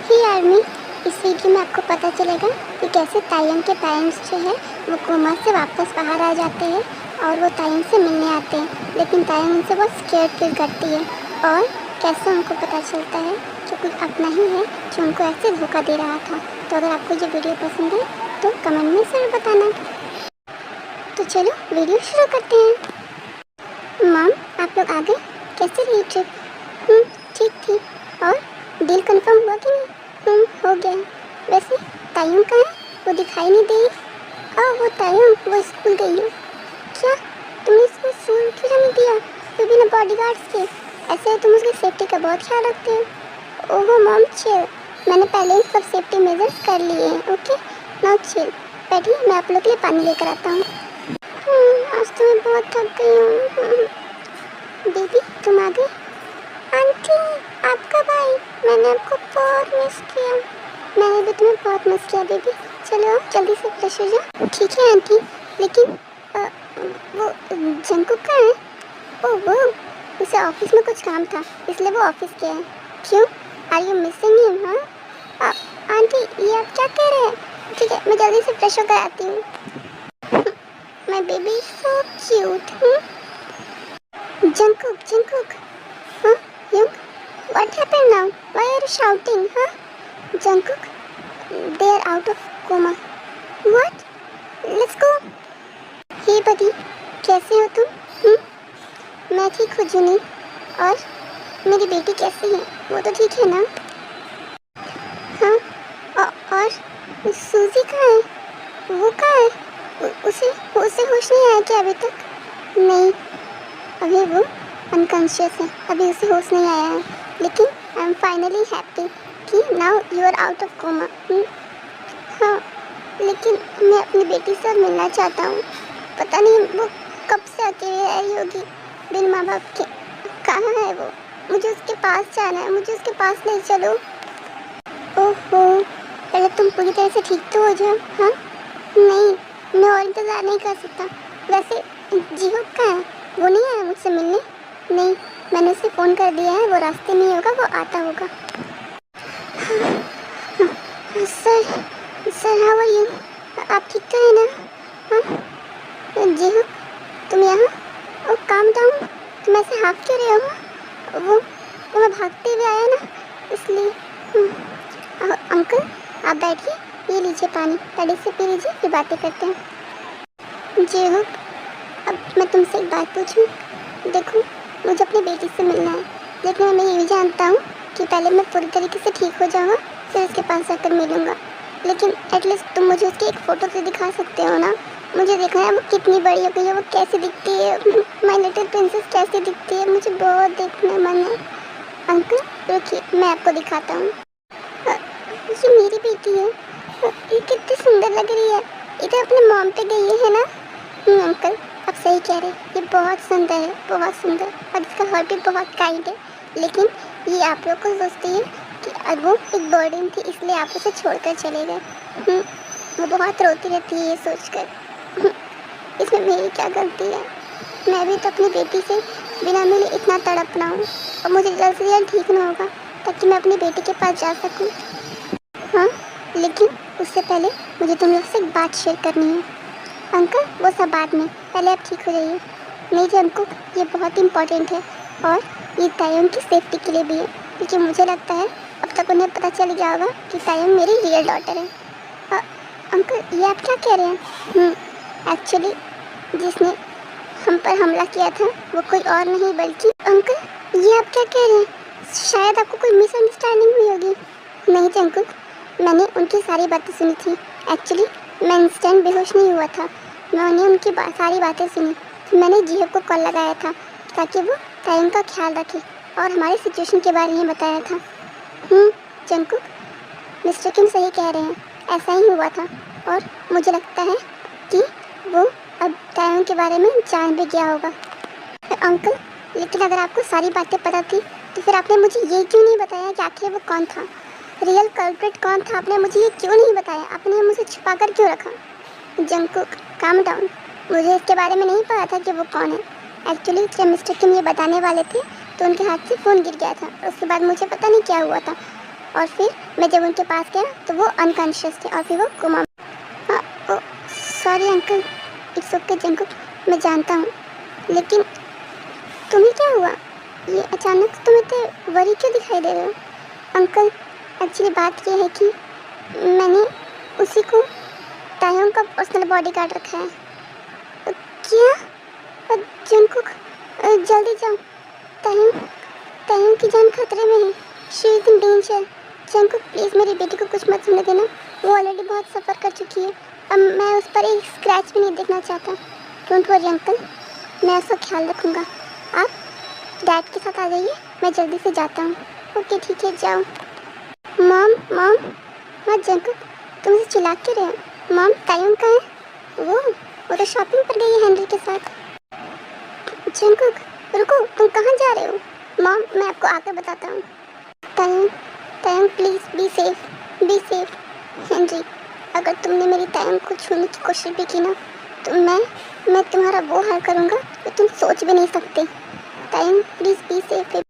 ही army, इस video में आपको पता चलेगा कि कैसे तायंग के पेरेंट्स जो है वो कोमा से वापस बाहर आ जाते हैं और वो तायंग से मिलने आते हैं, लेकिन तायंग उनसे बहुत स्केर्ड फील करती है और कैसे उनको पता चलता है कि कोई अपना ही है जो उनको ऐसे धोखा दे रहा था। तो अगर आपको ये वीडियो पसंद है तो कमेंट में ज़रूर बताना। तो चलो वीडियो शुरू करते हैं। मॉम, आप लोग आ गए? कैसे रही ट्रिप? ठीक थी। और डील कंफर्म हुआ कि नहीं? हो गया। वैसे तायंग कहाँ है? वो दिखाई नहीं दी। वो तायंग वो स्कूल गई है। क्या तुमने इसको स्कूल क्यों नहीं दिया? फिर भी ना बॉडीगार्ड्स के। ऐसे तुम उसकी सेफ्टी का बहुत ख्याल रखते हो। ओहो मॉम चिल, मैंने पहले ही सब सेफ्टी मेजर्स कर लिए हैं। Okay now chill. बैठिए, मैं आप लोग के लिए पानी लेकर आता हूँ। आज तो मैं बहुत थक गई हूँ। बेबी तुम आ गई? आंटी आप कब आई? मैंने आपको बहुत मिस किया। मैंने भी तुम्हें बहुत मिस किया बेबी। चलो जल्दी से फ्रेश हो जाओ। ठीक है आंटी, लेकिन वो जंकुक कहाँ है? ओह वो उसे ऑफिस में कुछ काम था इसलिए वो ऑफिस गया है। क्यों? Are you missing him? हाँ आंटी ये आप क्या कह रहे हैं? ठीक है मैं जल्दी से फ्रेश होकर आती हूँ। My baby so cute. Jungkook Jungkook, हाँ Young, what happened now? Why are you shouting, huh? Jungkook, they are out of coma. What? Let's go. Hey buddy, कैसे हो तुम? मैं ठीक हूँ जूनी। और मेरी बेटी कैसी है? वो तो ठीक है ना? हाँ। और सूजी कहाँ है? वो कहाँ है? उसे होश नहीं आया क्या अभी तक? नहीं, अभी वो अनकॉन्शियस है, अभी उसे होश नहीं आया है। लेकिन आई एम फाइनली हैप्पी कि now you are out of coma. हाँ, लेकिन मैं अपनी बेटी से मिलना चाहता हूँ। पता नहीं वो कब से अकेले आई होगी बिन माँ बाप के। कहाँ है वो? मुझे उसके पास जाना है, मुझे उसके पास ले चलो। ओहो, पहले तुम पूरी तरह से ठीक तो हो जाओ। हाँ नहीं, मैं और इंतज़ार नहीं कर सकता। वैसे जीहोक कहाँ है? वो नहीं आया मुझसे मिलने? नहीं, मैंने उसे फ़ोन कर दिया है, वो रास्ते में ही होगा, वो आता होगा। Sir how are you? आप ठीक तो है ना? हाँ जी हाँ। तुम यहाँ? ओ काम डाउन, तुम ऐसे हाफ क्यों रहे हो? वो मैं भागते हुए आया ना इसलिए। अंकल आप बैठिए, ये लीजिए पानी, पहले से पी लीजिए फिर बातें करते हैं। जी हाँ। अब मैं तुमसे एक बात पूछूं? देखो मुझे अपनी बेटी से मिलना है, लेकिन मैं ये भी जानता हूँ कि पहले मैं पूरी तरीके से ठीक हो जाऊँगा फिर उसके पास जाकर मिलूँगा। लेकिन एटलीस्ट तुम मुझे उसकी एक फ़ोटो तो दिखा सकते हो ना? मुझे देखना है वो कितनी बड़ी हो गई है, वो कैसी दिखती है, माय लिटिल प्रिंसेस कैसी दिखती है, मुझे बहुत देखना मन है। अंकल रुकिए, मैं आपको दिखाता हूँ। ये मेरी बेटी है, ये कितनी सुंदर लग रही है। इधर अपने मॉम पे गई है ना? अंकल आप सही कह रहे हैं, ये बहुत सुंदर है, बहुत सुंदर, और इसका हार्ट भी बहुत काइंड है। लेकिन ये आप लोग को सोचती है कि वो एक बर्डन थी इसलिए आप उसे छोड़कर चले गए। वो बहुत रोती रहती है ये सोचकर। इसमें मेरी क्या गलती है? मैं भी तो अपनी बेटी से बिना मिले इतना तड़प रहा हूँ और मुझे जल्द से जल्द ठीक ना होगा ताकि मैं अपनी बेटी के पास जा सकूँ। हाँ लेकिन उससे पहले मुझे तुम लोग से एक बात शेयर करनी है। अंकल वो सब बाद में, पहले आप ठीक हो जाइए। नहीं जंकुक, ये बहुत इम्पोर्टेंट है और ये तायंग की सेफ्टी के लिए भी है, क्योंकि मुझे लगता है अब तक उन्हें पता चल गया होगा कि तायंग मेरी रियल डॉटर है। अंकल ये आप क्या कह रहे हैं? एक्चुअली जिसने हम पर हमला किया था वो कोई और नहीं बल्कि अंकल ये आप क्या कह रहे हैं? शायद आपको कोई मिसअंडरस्टैंडिंग हुई होगी। नहीं जंकुक, मैंने उनकी सारी बातें सुनी थी। एक्चुअली मैं इंस्टेंट बेहोश नहीं हुआ था, मैंने उनकी सारी बातें सुनी। फिर मैंने जीहो को कॉल लगाया था ताकि वो तायंग का ख्याल रखे और हमारी सिचुएशन के बारे में बताया था। जंकुक मिस्टर किम सही कह रहे हैं, ऐसा ही हुआ था और मुझे लगता है कि वो अब तायंग के बारे में जान भी गया होगा। अंकल लेकिन अगर आपको सारी बातें पता थी तो फिर आपने मुझे ये क्यों नहीं बताया कि आखिर वो कौन था, रियल कल्प्रिट कौन था? आपने मुझे ये क्यों नहीं बताया? आपने मुझे छुपा कर क्यों रखा? जंकुक काम डाउन, मुझे इसके बारे में नहीं पता था कि वो कौन है। एक्चुअली जब मिस्टर किम ये बताने वाले थे तो उनके हाथ से फ़ोन गिर गया था और उसके बाद मुझे पता नहीं क्या हुआ था। और फिर मैं जब उनके पास गया तो वो अनकॉन्शियस थे और फिर वो coma. Sorry uncle, it's okay Jungkook, मैं जानता हूँ, लेकिन तुम्हें क्या हुआ? ये अचानक तुम इतने वरी क्यों दिखाई दे रहे हो? अंकल, एक्चुअली बात ये है कि मैंने उसी को तायोंग का पर्सनल बॉडीगार्ड रखा है। क्या? जंकुक, जल्दी जाओ, तायोंग की जान खतरे में है, she is in danger. Jungkook please मेरी बेटी को कुछ मत होने देना, वो ऑलरेडी बहुत सफ़र कर चुकी है, अब मैं उस पर एक स्क्रैच भी नहीं देखना चाहता। डोंट वरी अंकल, मैं उसका ख्याल रखूँगा। आप डैड के साथ आ जाइए, मैं जल्दी से जाता हूँ। ओके ठीक है, जाओ। मॉम मॉम, हाँ जंकुक, तुम इसे चिल्ला क्यों रहे हो? मॉम तायोंग कहाँ है? वो तो शॉपिंग पर गई है हेनरी के साथ। जंकुक रुको, तुम कहाँ जा रहे हो? मॉम मैं आपको आकर बताता हूँ। तायोंग तायोंग प्लीज़ बी सेफ। हेनरी, अगर तुमने मेरी तायोंग को छूने की कोशिश भी की ना तो मैं तुम्हारा वो हाल करूँगा जो तुम सोच भी नहीं सकते। तायोंग प्लीज़ बी सेफ।